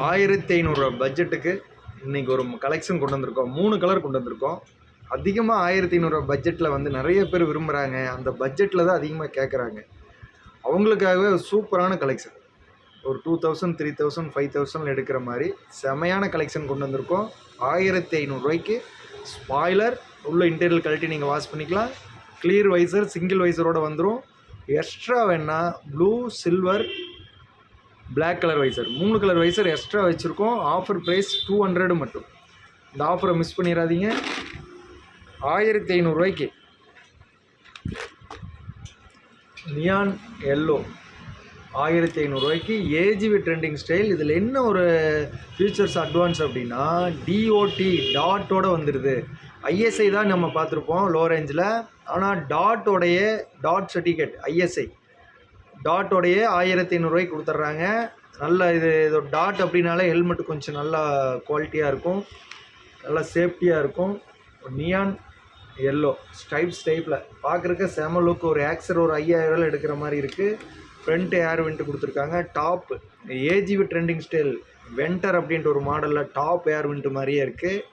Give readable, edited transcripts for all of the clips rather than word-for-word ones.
1500 பட்ஜெட்டுக்கு இன்றைக்கி ஒரு கலெக்ஷன் கொண்டு வந்திருக்கோம். 3 கலர் கொண்டு வந்திருக்கோம். அதிகமாக 1500 பட்ஜெட்டில் வந்து நிறைய பேர் விரும்புகிறாங்க. அந்த பட்ஜெட்டில் தான் அதிகமாக கேட்குறாங்க. அவங்களுக்காகவே சூப்பரான கலெக்ஷன். ஒரு 2000, 3000, 5000 எடுக்கிற மாதிரி செமையான கலெக்ஷன் கொண்டு வந்திருக்கோம். 1500 ஸ்பாய்லர் உள்ள இன்டீரியல் கழட்டி நீங்கள் வாஷ் பண்ணிக்கலாம். கிளியர் வைசர் சிங்கிள் வைசரோடு வந்துடும். எக்ஸ்ட்ரா வேணால் blue, silver, black colour visor 3 colour visor extra வச்சுருக்கோம். ஆஃபர் ப்ரைஸ் 200 மட்டும். இந்த ஆஃபரை மிஸ் பண்ணிடாதீங்க. 1500 neon yellow 1500 AGV trending style. இதில் என்ன ஒரு ஃபீச்சர்ஸ் அட்வான்ஸ் அப்படின்னா டிஓடி டாட்டோட வந்துடுது. ஐஎஸ்ஐ தான் நம்ம பார்த்துருப்போம் லோ ரேஞ்சில். ஆனால் டாட் சர்டிஃபிகேட் ஐஎஸ்ஐ டாட்டோடைய 1500 கொடுத்துட்றாங்க. நல்ல இது டாட் அப்படின்னாலே ஹெல்மெட் கொஞ்சம் நல்லா குவாலிட்டியாக இருக்கும், நல்லா சேஃப்டியாக இருக்கும். நியான் எல்லோ ஸ்டைப்ஸ் டைப்பில் பார்க்குறக்க செம லுக். ஒரு ஆக்சர் ஒரு 5000 எடுக்கிற மாதிரி இருக்குது. ஃப்ரண்ட் ஏர் வெண்ட் கொடுத்துருக்காங்க. Top AGV trending style venter அப்படின்ட்டு ஒரு மாடலில் டாப் ஏர் வெண்ட் மாதிரியே இருக்குது.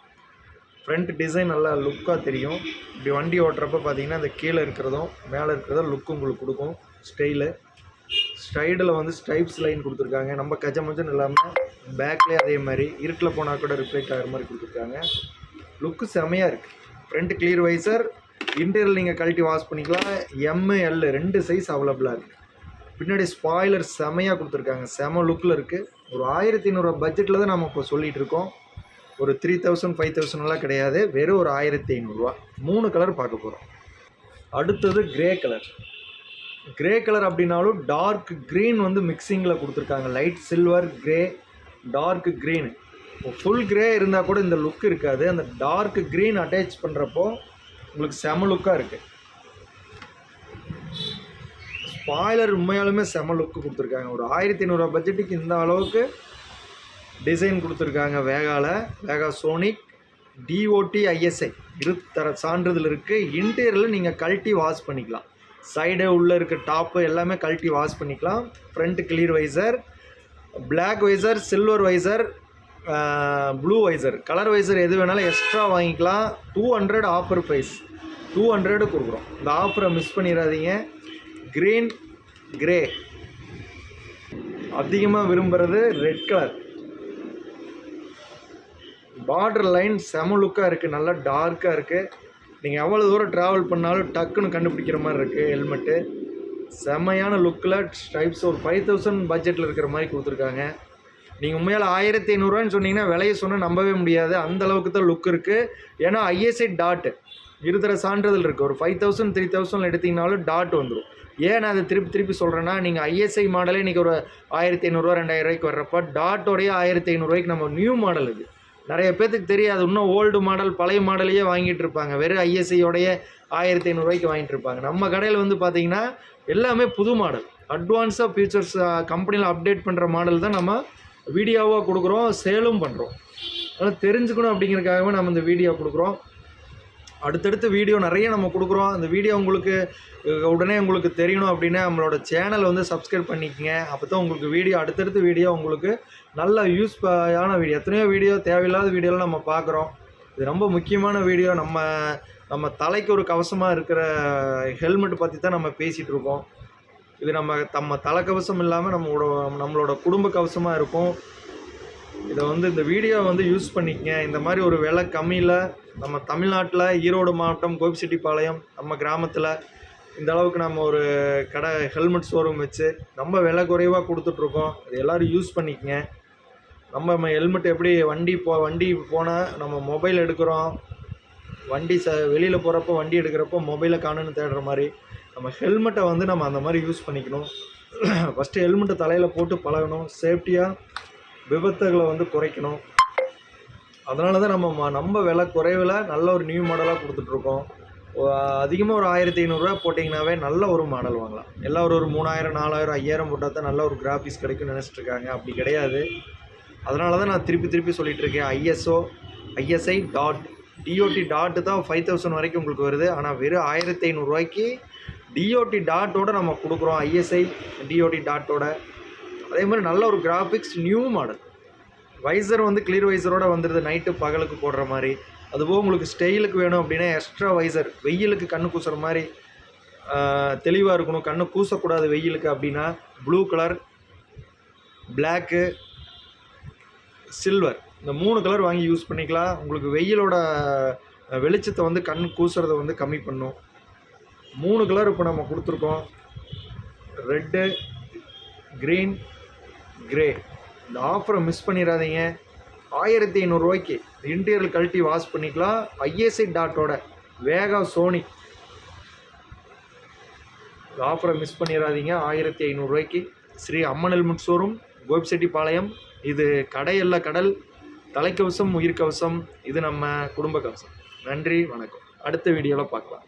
ஃப்ரண்ட் டிசைன் நல்லா லுக்காக தெரியும். இப்படி வண்டி ஓட்டுறப்ப பார்த்தீங்கன்னா அந்த கீழே இருக்கிறதும் மேலே இருக்கிறதும் லுக்கு உங்களுக்கு கொடுக்கும். ஸ்டைடில் வந்து ஸ்டைப்ஸ் லைன் கொடுத்துருக்காங்க. நம்ம கஜமஜன் இல்லாமல் பேக்லேயே அதே மாதிரி இருட்டில் போனால் கூட ரிஃப்ளெக்ட் ஆகிற மாதிரி கொடுத்துருக்காங்க. லுக்கு செமையாக இருக்குது. ஃப்ரண்ட் கிளியர் வைசர், இன்டீரியல் நீங்கள் கழட்டி வாஷ் பண்ணிக்கலாம். எம்எல் 2 சைஸ் அவைலபிளாக இருக்குது. பின்னாடி ஸ்பாய்லர் செமையாக கொடுத்துருக்காங்க. செம லுக்கில் இருக்குது. ஒரு 1500 பட்ஜெட்டில் தான் நம்ம இப்போ சொல்லிகிட்டு இருக்கோம். ஒரு 3000, 5000 கிடையாது. வெறும் ஒரு 1500. 3 கலர் பார்க்க போகிறோம். அடுத்தது கிரே கலர் அப்படின்னாலும் டார்க் க்ரீன் வந்து மிக்சிங்கில் கொடுத்துருக்காங்க. Light silver, grey, dark green. Full grey இருந்தால் கூட இந்த லுக் இருக்காது. அந்த டார்க் க்ரீன் அட்டாச் பண்ணுறப்போ உங்களுக்கு செம லுக்காக இருக்குது. ஸ்பாய்லர் உண்மையாலுமே செம லுக்கு கொடுத்துருக்காங்க. ஒரு 1500 பட்ஜெட்டுக்கு இந்த அளவுக்கு டிசைன் கொடுத்துருக்காங்க. வேகா சோனிக் டிஓடி ஐஎஸ்ஐ இருத்தர சான்றிதழ் இருக்குது. இன்டீரியரில் நீங்கள் கழட்டி வாஷ் பண்ணிக்கலாம். சைடு உள்ளே இருக்க டாப்பு எல்லாமே கழட்டி வாஷ் பண்ணிக்கலாம். Front clear visor, black visor, silver visor, blue visor, colour visor எது வேணாலும் எக்ஸ்ட்ரா வாங்கிக்கலாம். 200 ஆஃபர் ப்ரைஸ் 200 கொடுக்குறோம். இந்த ஆஃபரை மிஸ் பண்ணிடாதீங்க. க்ரீன், கிரே அதிகமாக விரும்புகிறது ரெட் கலர். பார்டர் லைன் செம லுக்காக இருக்குது. நல்லா டார்க்காக இருக்குது. நீங்கள் எவ்வளோ தூரம் ட்ராவல் பண்ணாலும் டக்குன்னு கண்டுபிடிக்கிற மாதிரி இருக்குது. ஹெல்மெட்டு செம்மையான லுக்கில் ஸ்டைப்ஸ் ஒரு 5000 பட்ஜெட்டில் இருக்கிற மாதிரி கொடுத்துருக்காங்க. நீங்கள் உண்மையால் 1500 சொன்னீங்கன்னா விலையை சொன்னால் நம்பவே முடியாது. அந்தளவுக்கு தான் லுக் இருக்குது. ஏன்னா ஐஎஸ்ஐ டாட் இருதர சான்றிதழ் இருக்குது. ஒரு 5000, 3000 எடுத்திங்கனாலும் டாட் வந்துடும். ஏன் நான் அதை திருப்பி சொல்கிறேன்னா, நீங்கள் ஐஎஸ்ஐ மாடலே இன்றைக்கி ஒரு 1500, 2000 வர்றப்போ டாட்டோடைய 1500 நம்ம நியூ மாடல் இது. நிறைய பேர்த்துக்கு தெரியாது. இன்னும் ஓல்டு மாடல் பழைய மாடலையே வாங்கிட்டு இருப்பாங்க. வெறும் ஐஎஸ்ஐயோடைய 1500 வாங்கிட்டு இருப்பாங்க. நம்ம கடையில் வந்து பார்த்திங்கன்னா எல்லாமே புது மாடல், அட்வான்ஸாக ஃபீச்சர்ஸ் கம்பெனியில் அப்டேட் பண்ணுற மாடல் தான் நம்ம வீடியோவாக கொடுக்குறோம், சேலும் பண்ணுறோம். அதனால் தெரிஞ்சுக்கணும் அப்படிங்கிறதுக்காகவே நம்ம இந்த வீடியோ கொடுக்குறோம். அடுத்தடுத்து வீடியோ நிறைய நம்ம கொடுக்குறோம். அந்த வீடியோ உங்களுக்கு உடனே உங்களுக்கு தெரியணும் அப்படின்னா நம்மளோட சேனல் வந்து சப்ஸ்கிரைப் பண்ணிக்கங்க. அப்போ தான் உங்களுக்கு வீடியோ அடுத்தடுத்து வீடியோ உங்களுக்கு நல்ல யூஸ்ஃபுல்லான வீடியோ. எத்தனையோ வீடியோ தேவையில்லாத வீடியோலாம் நம்ம பார்க்குறோம். இது ரொம்ப முக்கியமான வீடியோ. நம்ம தலைக்கு ஒரு கவசமாக இருக்கிற ஹெல்மெட் பற்றி தான் நம்ம பேசிகிட்டு இருக்கோம். இது நம்ம தலைக்கவசம் இல்லாமல் நம்மளோட குடும்ப கவசமாக இருக்கும். இதை வந்து இந்த வீடியோ வந்து யூஸ் பண்ணிக்கங்க. இந்த மாதிரி ஒரு விலை கம்மியில் நம்ம தமிழ்நாட்டில் ஈரோடு மாவட்டம் கோபிச்செட்டிப்பாளையம் நம்ம கிராமத்தில் இந்த அளவுக்கு நம்ம ஒரு கடை ஹெல்மெட் ஷோரூம் வச்சு நம்ம விலை குறைவாக கொடுத்துட்ருக்கோம். இது எல்லோரும் யூஸ் பண்ணிக்கங்க. நம்ம ஹெல்மெட் எப்படி வண்டி போனால் நம்ம மொபைல் எடுக்கிறோம், வெளியில் போகிறப்போ வண்டி எடுக்கிறப்போ மொபைலை காணுன்னு தேடுற மாதிரி நம்ம ஹெல்மெட்டை வந்து நம்ம அந்த மாதிரி யூஸ் பண்ணிக்கணும். ஃபஸ்ட்டு ஹெல்மெட்டை தலையில் போட்டு பழகணும். சேஃப்டியாக விபத்துகளை வந்து குறைக்கணும். அதனால தான் நம்ம விலை குறைவில் நல்ல ஒரு நியூ மாடலாக கொடுத்துட்ருக்கோம். அதிகமாக ஒரு 1500 போட்டிங்கனாவே நல்ல ஒரு மாடல் வாங்கலாம். எல்லாம் ஒரு 3000, 4000, 5000 போட்டால் தான் நல்ல ஒரு கிராஃபிக்ஸ் கிடைக்கும்னு நினச்சிட்ருக்காங்க. அப்படி கிடையாது. அதனால தான் நான் திருப்பி சொல்லிகிட்ருக்கேன். ஐஎஸ்ஐ டாட் டிஓடி டாட்டு தான் 5000 வரைக்கும் உங்களுக்கு வருது. ஆனால் வெறும் 1500 டிஓடி டாட்டோட நம்ம கொடுக்குறோம். ஐஎஸ்ஐ டிஓடி டாட்டோட அதே மாதிரி நல்ல ஒரு கிராஃபிக்ஸ் நியூ மாடல் வைசர் வந்து கிளியர் வைசரோடு வந்துடுது, நைட்டு பகலுக்கு போடுற மாதிரி. அதுபோக உங்களுக்கு ஸ்டைலுக்கு வேணும் அப்படின்னா எக்ஸ்ட்ரா வைசர், வெயிலுக்கு கண்ணு கூசுகிற மாதிரி தெளிவாக இருக்கணும், கண்ணு கூசக்கூடாது வெயிலுக்கு அப்படின்னா ப்ளூ கலர், பிளாக்கு, சில்வர் இந்த 3 கலர் வாங்கி யூஸ் பண்ணிக்கலாம். உங்களுக்கு வெயிலோட வெளிச்சத்தை வந்து கண் கூசுறதை வந்து கம்மி பண்ணும். 3 கலர் இப்போ நம்ம கொடுத்துருக்கோம், ரெட்டு, க்ரீன், கிரே. இந்த ஆஃபரை மிஸ் பண்ணிடாதீங்க. 1500 ரூபாய்க்கு இன்டீரியர் கழட்டி வாஷ் பண்ணிக்கலாம். ஐஎஸ்ஐ டாட்டோட வேகா சோனி. இந்த ஆஃபரை மிஸ் பண்ணிடாதீங்க. 1500 ரூபாய்க்கு ஸ்ரீ அம்மன் ஹெல்மெட் ஷோரூம், கோபிச்செட்டிப்பாளையம். இது கடையல்ல கடல். தலைக்கவசம், உயிர் கவசம். இது நம்ம குடும்ப கவசம். நன்றி, வணக்கம். அடுத்த வீடியோவில் பார்க்கலாம்.